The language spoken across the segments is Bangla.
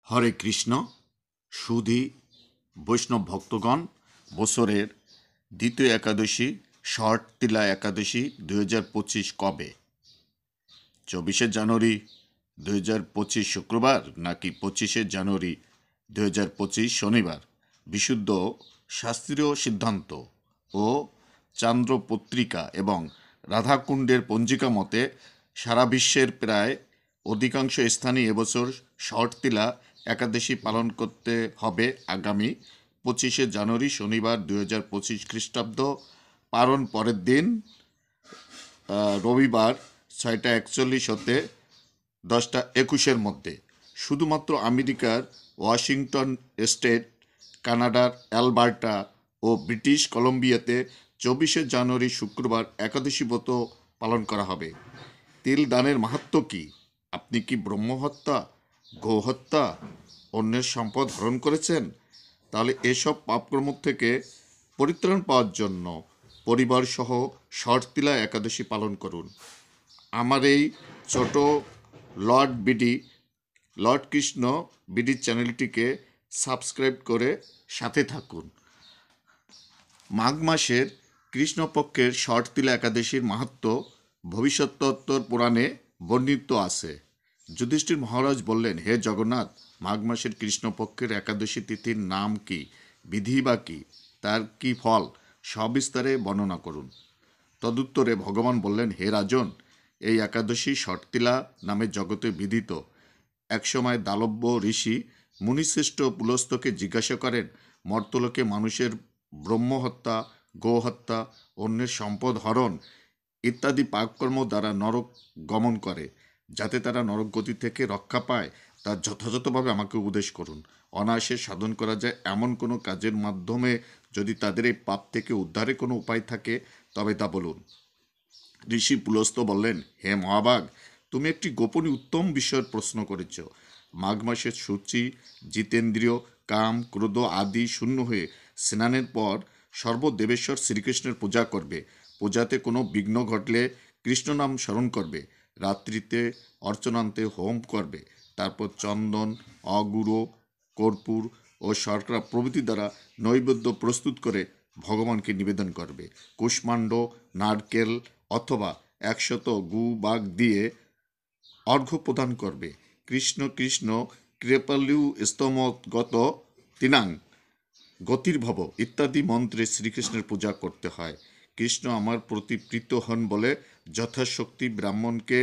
হরে কৃষ্ণ। সুধী বৈষ্ণব ভক্তগণ, বছরের দ্বিতীয় একাদশী শরৎ তিলা একাদশী 2025 কবে? 24 জানুয়ারি 2025 শুক্রবার নাকি 25 জানুয়ারি 2025 শনিবার? বিশুদ্ধ শাস্ত্রীয় সিদ্ধান্ত ও চান্দ্র পত্রিকা এবং রাধাকুণ্ডের পঞ্জিকা মতে সারা বিশ্বের প্রায় অধিকাংশ স্থানে এবছর শরৎ তিলা একাদশী পালন করতে হবে আগামী 25 জানুয়ারি শনিবার 2025 খ্রিস্টাব্দ, পালন পরের দিন রবিবার 6টা 41 হতে 10টা 21 মধ্যে। শুধুমাত্র আমেরিকার ওয়াশিংটন স্টেট, কানাডার অ্যালবার্টা ও ব্রিটিশ কলম্বিয়াতে 24 জানুয়ারি শুক্রবার একাদশী ব্রত পালন করা হবে। তিল দানের মাহাত্ম্য কী? আপনি কি ব্রহ্মহত্যা, গোহত্যা, অন্যের সম্পদ হরণ করেছেন? তাহলে এসব পাপকর্ম থেকে পরিত্রাণ পাওয়ার জন্য পরিবার সহ শরৎ তিলা একাদশী পালন করুন। আমার এই ছোট লর্ড কৃষ্ণ বিডি চ্যানেলটিকে সাবস্ক্রাইব করে সাথে থাকুন। মাঘ মাসের কৃষ্ণপক্ষের শরৎ তিলা একাদশীর মাহাত্ম্য ভবিষ্যত্তর পুরাণে বর্ণিত আছে। যুধিষ্ঠির মহারাজ বললেন, হে জগন্নাথ, মাঘ মাসের কৃষ্ণপক্ষের একাদশী তিথির নাম কি, বিধি বা কি, তার কি ফল, সবিস্তারে বর্ণনা করুন। তদুত্তরে ভগবান বললেন, হে রাজন, এই একাদশী শরৎ তিলা নামে জগতে বিদিত। একসময় দালব্য ঋষি মুনিশ্রেষ্ঠ পুলস্তকে জিজ্ঞাসা করেন, মর্তলোকে মানুষের ব্রহ্মহত্যা, গোহত্যা, অন্যের সম্পদ হরণ ইত্যাদি পাপকর্ম দ্বারা নরক গমন করে, যাতে তারা নরকগতি থেকে রক্ষা পায়, তা যথাযথভাবে আমাকে উপদেশ করুন। অনায়াসে সাধন করা যায় এমন কোনো কাজের মাধ্যমে যদি তাদের এই পাপ থেকে উদ্ধারের কোনো উপায় থাকে তবে তা বলুন। ঋষি পুলস্ত বললেন, হে মহাভাগ, তুমি একটি গোপনীয় উত্তম বিষয়ের প্রশ্ন করেছ। মাঘ মাসের সূচি, জিতেন্দ্রিয়, কাম, ক্রোধ আদি শূন্য হয়ে স্নানের পর সর্বদেবেশ্বর শ্রীকৃষ্ণের পূজা করবে। পূজাতে কোনো বিঘ্ন ঘটলে কৃষ্ণ নাম স্মরণ করবে। রাত্রিতে অর্চনান্তে হোম করবে। তারপর চন্দন, অগুরো, কর্পূর ও শর্করা প্রভৃতি দ্বারা নৈবেদ্য প্রস্তুত করে ভগবানকে নিবেদন করবে। কুষ্মাণ্ড, নারকেল অথবা 100 গু বাগ দিয়ে অর্ঘ্য প্রদান করবে। কৃষ্ণ কৃষ্ণ কৃপালু স্তমগত তিনাং গতির্ভব ইত্যাদি মন্ত্রে শ্রীকৃষ্ণের পূজা করতে হয়। কৃষ্ণ আমার প্রতি প্রীত হন বলে যথাশক্তি ব্রাহ্মণকে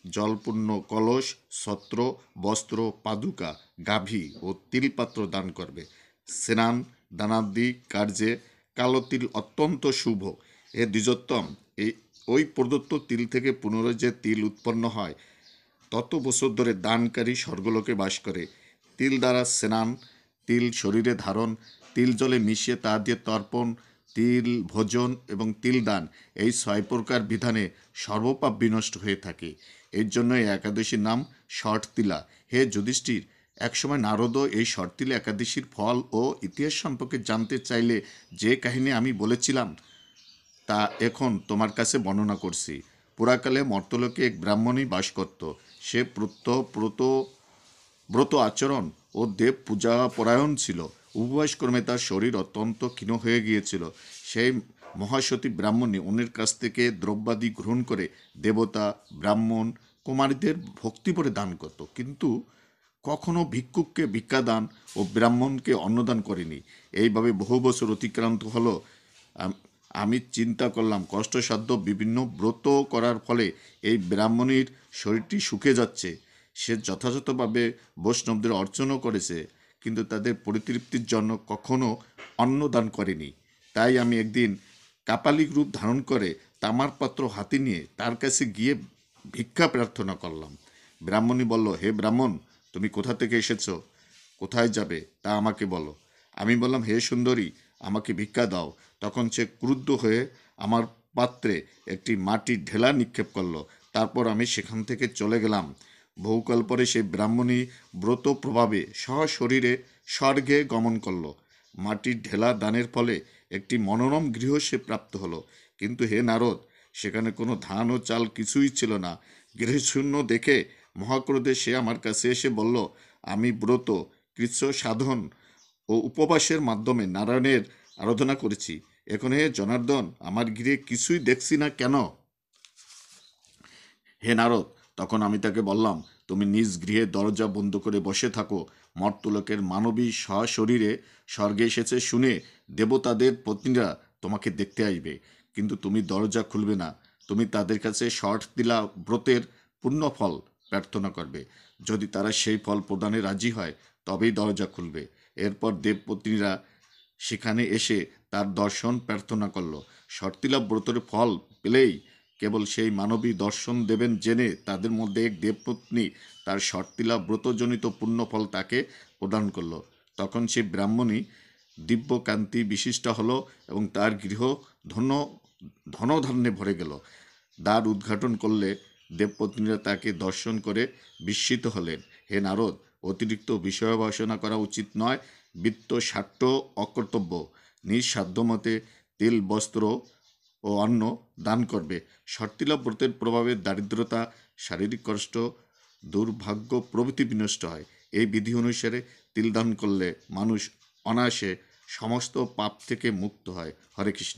জলপূর্ণ কলস, ছত্র, বস্ত্র, পাদুকা, গাভী ও তিলপাত্র দান করবে। স্নান দানাদি কার্যে কালো তিল অত্যন্ত শুভ। এ দ্বিজোত্তম, ওই প্রদত্ত তিল থেকে পুনরায় যে তিল উৎপন্ন হয় তত বছর ধরে দানকারী স্বর্গলোকে বাস করে। তিল দ্বারা স্নান, তিল শরীরে ধারণ, তিল জলে মিশিয়ে তা দিয়ে তর্পণ, তিল ভোজন এবং তিল দান, এই 6 প্রকার বিধানে সর্বপাপ বিনষ্ট হয়ে থাকে। এর জন্য এই একাদশীর নাম শরৎ তিলা। হে যুধিষ্ঠির, একসময় নারদও এই শরৎ তিলা একাদশীর ফল ও ইতিহাস সম্পর্কে জানতে চাইলে যে কাহিনী আমি বলেছিলাম তা এখন তোমার কাছে বর্ণনা করছি। পুরাকালে মর্তলোকে এক ব্রাহ্মণী বাস করত। সে ব্রত আচরণ ও দেব পূজা পরায়ণ ছিল। উপবাসক্রমে তার শরীর অত্যন্ত ক্ষীণ হয়ে গিয়েছিল। সেই মহাসতী ব্রাহ্মণী অন্যের কাছ থেকে দ্রব্যাদি গ্রহণ করে দেবতা, ব্রাহ্মণ, কুমারীদের ভক্তিভরে দান করত, কিন্তু কখনো ভিক্ষুককে ভিক্ষাদান ও ব্রাহ্মণকে অন্নদান করেনি। এইভাবে বহু বছর অতিক্রান্ত হলো। আমি চিন্তা করলাম, কষ্টসাধ্য বিভিন্ন ব্রত করার ফলে এই ব্রাহ্মণীর শরীরটি শুকিয়ে যাচ্ছে। সে যথাযথভাবে বৈষ্ণবদের অর্চনও করেছে, কিন্তু তাদের পরিতৃপ্তির জন্য কখনো অন্নদান করেনি। তাই আমি একদিন কাপালিক রূপ ধারণ করে তামার পাত্র হাতে নিয়ে তার কাছে গিয়ে ভিক্ষা প্রার্থনা করলাম। ব্রাহ্মণী বলল, হে ব্রাহ্মণ, তুমি কোথা থেকে এসেছো, কোথায় যাবে তা আমাকে বলো। আমি বললাম, হে সুন্দরী, আমাকে ভিক্ষা দাও। তখন সে ক্রুদ্ধ হয়ে আমার পাত্রে একটি মাটির ঢেলা নিক্ষেপ করলো। তারপর আমি সেখান থেকে চলে গেলাম। বহুকাল পরে সেই ব্রাহ্মণী ব্রত প্রভাবে সশরীরে স্বর্গে গমন করল। মাটির ঢেলা দানের ফলে একটি মনোরম গৃহ সে প্রাপ্ত হলো। কিন্তু হে নারদ, সেখানে কোনো ধান ও চাল কিছুই ছিল না। গৃহশূন্য দেখে মহাক্রোধে সে আমার কাছে এসে বলল, আমি ব্রত, কৃচ্ছ সাধন ও উপবাসের মাধ্যমে নারায়ণের আরাধনা করেছি। এখন হে জনার্দন, আমার গৃহে কিছুই দেখছি না কেন? হে নারদ, তখন আমি তাকে বললাম, তুমি নিজ গৃহে দরজা বন্ধ করে বসে থাকো। মর্তলোকের মানবী সশরীরে স্বর্গে এসেছে শুনে দেবতাদের পত্নীরা তোমাকে দেখতে আসবে, কিন্তু তুমি দরজা খুলবে না। তুমি তাদের কাছে শর্তিলা ব্রতের পূর্ণ ফল প্রার্থনা করবে। যদি তারা সেই ফল প্রদানে রাজি হয় তবেই দরজা খুলবে। এরপর দেবপত্নীরা সেখানে এসে তার দর্শন প্রার্থনা করল। শর্তিলা ব্রতের ফল পেলেই কেবল সেই মানবী দর্শন দেবেন জেনে তাদের মধ্যে এক দেবপত্নী তার শর্তিলা ব্রতজনিত পুণ্যফল তাকে প্রদান করল। তখন সে ব্রাহ্মণী দিব্য কান্তি বিশিষ্ট হলো এবং তার গৃহ ধন ধনধান্যে ভরে গেল। দ্বার উদ্ঘাটন করলে দেবপত্নীরা তাকে দর্শন করে বিস্মিত হলেন। হে নারদ, অতিরিক্ত বিষয় বাসনা করা উচিত নয়। বৃত্ত স্বার্থ অকর্তব্য। নিজ সাধ্যমতে তেল, বস্ত্র ও অন্ন দান করবে। শর্তিলা ব্রতের প্রভাবে দারিদ্রতা, শারীরিক কষ্ট, দুর্ভাগ্য প্রভৃতি বিনষ্ট হয়। এই বিধি অনুসারে তিল দান করলে মানুষ অনায়াসে সমস্ত পাপ থেকে মুক্ত হয়। হরে কৃষ্ণ।